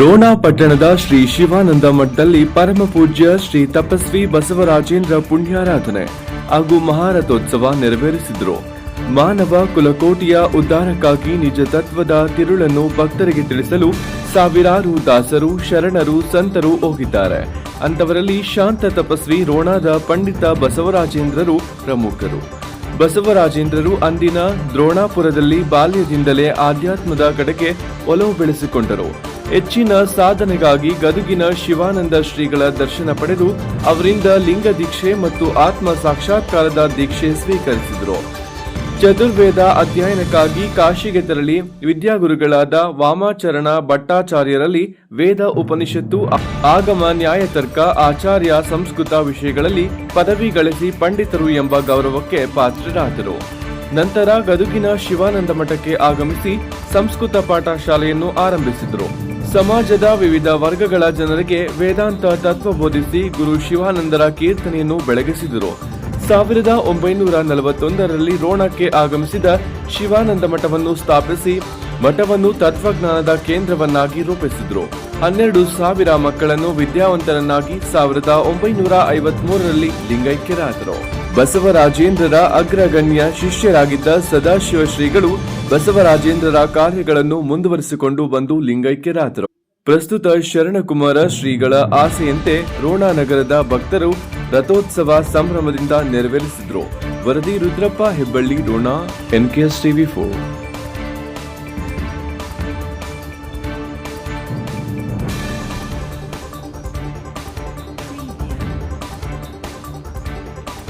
ರೋಣ ಪಟ್ಟಣದ ಶ್ರೀ ಶಿವಾನಂದ ಮಠದಲ್ಲಿ ಪರಮ ಪೂಜ್ಯ ಶ್ರೀ ತಪಸ್ವಿ ಬಸವರಾಜೇಂದ್ರ ಪುಣ್ಯಾರಾಧನೆ ಹಾಗೂ ಮಹಾರಥೋತ್ಸವ ನೆರವೇರಿಸಿದರು. ಮಾನವ ಕುಲಕೋಟಿಯ ಉದ್ಧಾರಕ್ಕಾಗಿ ನಿಜ ತತ್ವದ ತಿರುಳನ್ನು ಭಕ್ತರಿಗೆ ತಿಳಿಸಲು ಸಾವಿರಾರು ದಾಸರು, ಶರಣರು, ಸಂತರು ಹೋಗಿದ್ದಾರೆ. ಅಂತವರಲ್ಲಿ ಶಾಂತ ತಪಸ್ವಿ ರೋಣದ ಪಂಡಿತ ಬಸವರಾಜೇಂದ್ರರು ಪ್ರಮುಖರು. ಬಸವರಾಜೇಂದ್ರರು ಅಂದಿನ ದ್ರೋಣಾಪುರದಲ್ಲಿ ಬಾಲ್ಯದಿಂದಲೇ ಆಧ್ಯಾತ್ಮದ ಕಡೆಗೆ ಒಲವು ಬೆಳೆಸಿಕೊಂಡರು. ಹೆಚ್ಚಿನ ಸಾಧನೆಗಾಗಿ ಗದುಗಿನ ಶಿವಾನಂದ ಶ್ರೀಗಳ ದರ್ಶನ ಪಡೆದು ಅವರಿಂದ ಲಿಂಗ ದೀಕ್ಷೆ ಮತ್ತು ಆತ್ಮ ಸಾಕ್ಷಾತ್ಕಾರದ ದೀಕ್ಷೆ ಸ್ವೀಕರಿಸಿದರು. ಚತುರ್ವೇದ ಅಧ್ಯಯನಕ್ಕಾಗಿ ಕಾಶಿಗೆ ತೆರಳಿ ವಿದ್ಯಾಗುರುಗಳಾದ ವಾಮಾಚರಣ ಭಟ್ಟಾಚಾರ್ಯರಲ್ಲಿ ವೇದ, ಉಪನಿಷತ್ತು, ಆಗಮ, ನ್ಯಾಯತರ್ಕ, ಆಚಾರ್ಯ, ಸಂಸ್ಕೃತ ವಿಷಯಗಳಲ್ಲಿ ಪದವಿ ಗಳಿಸಿ ಪಂಡಿತರು ಎಂಬ ಗೌರವಕ್ಕೆ ಪಾತ್ರರಾದರು. ನಂತರ ಗದುಗಿನ ಶಿವಾನಂದ ಮಠಕ್ಕೆ ಆಗಮಿಸಿ ಸಂಸ್ಕೃತ ಪಾಠ ಶಾಲೆಯನ್ನು ಆರಂಭಿಸಿದರು. ಸಮಾಜದ ವಿವಿಧ ವರ್ಗಗಳ ಜನರಿಗೆ ವೇದಾಂತ ತತ್ವ ಬೋಧಿಸಿ ಗುರು ಶಿವಾನಂದರ ಕೀರ್ತನೆಯನ್ನು ಬೆಳಗಿಸಿದರು. 1941ರಲ್ಲಿ ರೋಣಕ್ಕೆ ಆಗಮಿಸಿದ ಶಿವಾನಂದ ಮಠವನ್ನು ಸ್ಥಾಪಿಸಿ ಮಠವನ್ನು ತತ್ವಜ್ಞಾನದ ಕೇಂದ್ರವನ್ನಾಗಿ ರೂಪಿಸಿದರು. 12,000 ಮಕ್ಕಳನ್ನು ವಿದ್ಯಾವಂತರನ್ನಾಗಿ 1953ರಲ್ಲಿ ಲಿಂಗೈಕ್ಯರಾದರು. ಬಸವರಾಜೇಂದ್ರರ ಅಗ್ರಗಣ್ಯ ಶಿಷ್ಯರಾಗಿದ್ದ ಸದಾಶಿವ ಶ್ರೀಗಳು ಬಸವರಾಜೇಂದ್ರರ ಕಾರ್ಯಗಳನ್ನು ಮುಂದುವರಿಸಿಕೊಂಡು ಬಂದು ಲಿಂಗೈಕ್ಯರಾದರು. ಪ್ರಸ್ತುತ ಶರಣಕುಮಾರ ಶ್ರೀಗಳ ಆಸೆಯಂತೆ ರೋಣ ನಗರದ ಭಕ್ತರು ರಥೋತ್ಸವ ಸಂಭ್ರಮದಿಂದ ನೆರವೇರಿಸಿದರು. ವರದಿ ರುದ್ರಪ್ಪ ಹೆಬ್ಬಳ್ಳಿ, ರೋಣ, NKS TV4.